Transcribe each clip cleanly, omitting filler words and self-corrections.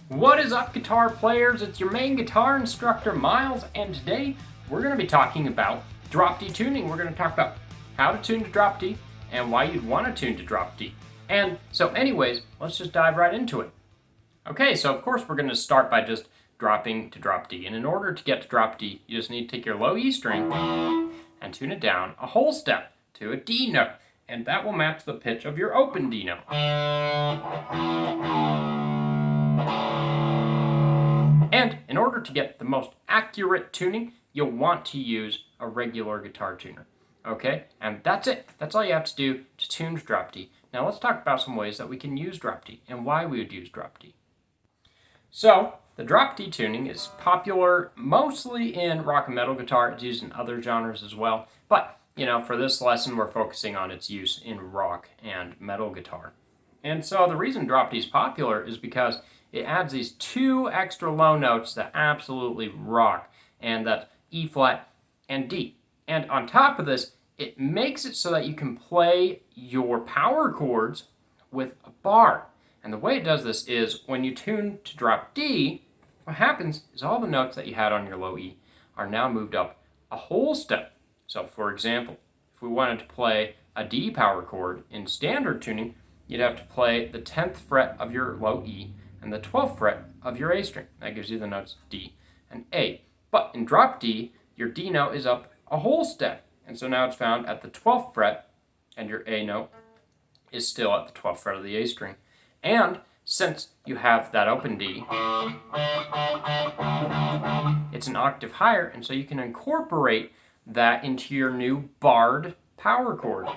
What is up, guitar players? It's your main guitar instructor, Miles, and today we're going to be talking about drop D tuning. We're going to talk about how to tune to drop D and why you'd want to tune to drop D. And so anyways, let's just dive right into it. Okay, so of course we're going to start by just dropping to drop D. And in order to get to drop D, you just need to take your low E string and tune it down a whole step to a D note. And that will match the pitch of your open D note. And in order to get the most accurate tuning, you'll want to use a regular guitar tuner. Okay, and that's it. That's all you have to do to tune to drop D. Now let's talk about some ways that we can use drop D and why we would use drop D. So the drop D tuning is popular mostly in rock and metal guitar. It's used in other genres as well. But, for this lesson, we're focusing on its use in rock and metal guitar. And so the reason drop D is popular is because it adds these two extra low notes that absolutely rock, and that's E flat and D. And on top of this, it makes it so that you can play your power chords with a bar. And the way it does this is when you tune to drop D, what happens is all the notes that you had on your low E are now moved up a whole step. So for example, if we wanted to play a D power chord in standard tuning, you'd have to play the 10th fret of your low E and the 12th fret of your A string. That gives you the notes D and A. But in drop D, your D note is up a whole step. And so now it's found at the 12th fret, and your A note is still at the 12th fret of the A string. And since you have that open D, it's an octave higher, and so you can incorporate that into your new barred power chord.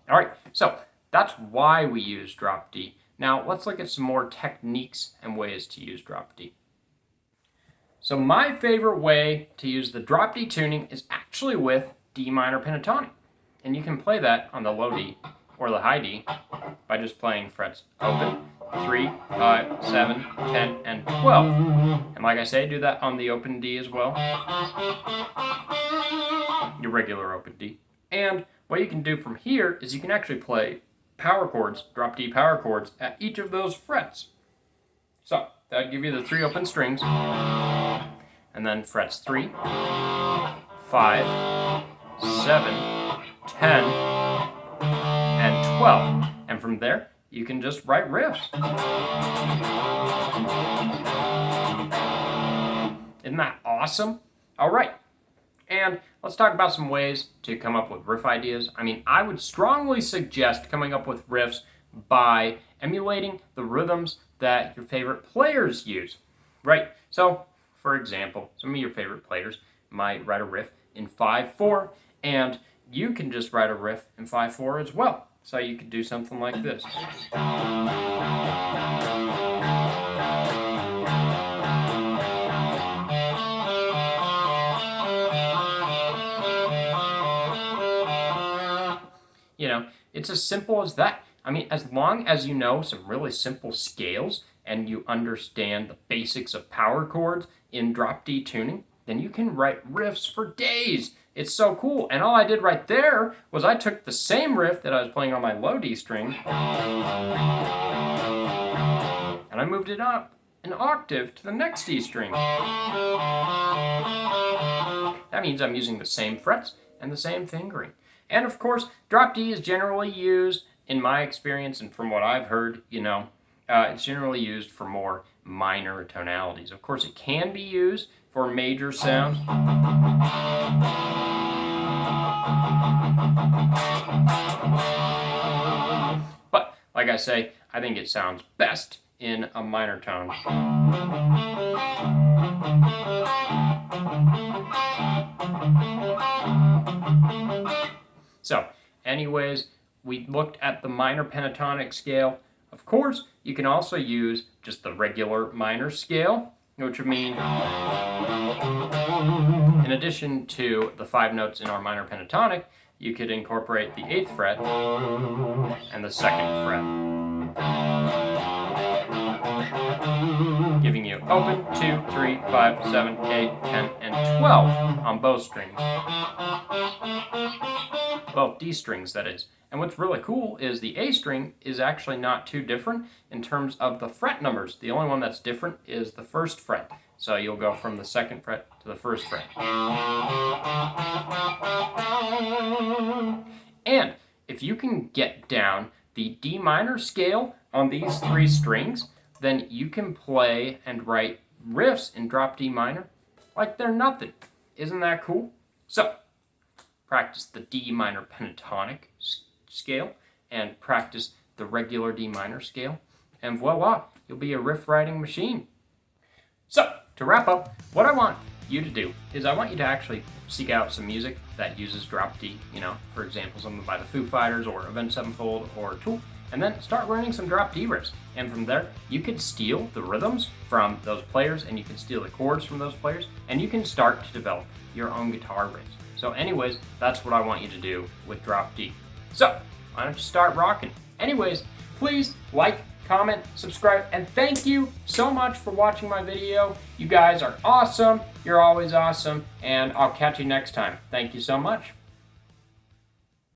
All right, so that's why we use drop D. Now let's look at some more techniques and ways to use drop D. So my favorite way to use the drop D tuning is actually with D minor pentatonic. And you can play that on the low D or the high D by just playing frets open, 3, 5, 7, 10, and 12. And like I say, do that on the open D as well. Your regular open D. And what you can do from here is you can actually play power chords, drop D power chords, at each of those frets. So that would give you the 3 open strings, and then frets 3, 5, 7, 10, and 12. And from there, you can just write riffs. Isn't that awesome? All right. And let's talk about some ways to come up with riff ideas. I would strongly suggest coming up with riffs by emulating the rhythms that your favorite players use, right? So, for example, some of your favorite players might write a riff in 5/4, and you can just write a riff in 5/4 as well. So you could do something like this. It's as simple as that. As long as you know some really simple scales and you understand the basics of power chords in drop D tuning, then you can write riffs for days. It's so cool. And all I did right there was I took the same riff that I was playing on my low D string and I moved it up an octave to the next D string. That means I'm using the same frets and the same fingering. And of course, drop D is generally used, in my experience and from what I've heard, it's generally used for more minor tonalities. Of course, it can be used for major sounds. But, like I say, I think it sounds best in a minor tone. So, anyways, we looked at the minor pentatonic scale. Of course, you can also use just the regular minor scale, which would mean, in addition to the 5 notes in our minor pentatonic, you could incorporate the 8th fret and the 2nd fret, giving you open, 2, 3, 5, 7, 8, 10, and 12 on both strings. both D strings, that is. And what's really cool is the A string is actually not too different in terms of the fret numbers. The only one that's different is the first fret. So you'll go from the second fret to the first fret. And if you can get down the D minor scale on these three strings, then you can play and write riffs in drop D minor like they're nothing. Isn't that cool? So, practice the D minor pentatonic scale and practice the regular D minor scale, and voila, you'll be a riff writing machine. So, to wrap up, what I want you to do is I want you to actually seek out some music that uses drop D, for example, something by the Foo Fighters or Avenged Sevenfold or Tool, and then start learning some drop D riffs. And from there, you can steal the rhythms from those players, and you can steal the chords from those players, and you can start to develop your own guitar riffs. So anyways, that's what I want you to do with drop D. So, why don't you start rocking? Anyways, please like, comment, subscribe, and thank you so much for watching my video. You guys are awesome. You're always awesome, and I'll catch you next time. Thank you so much.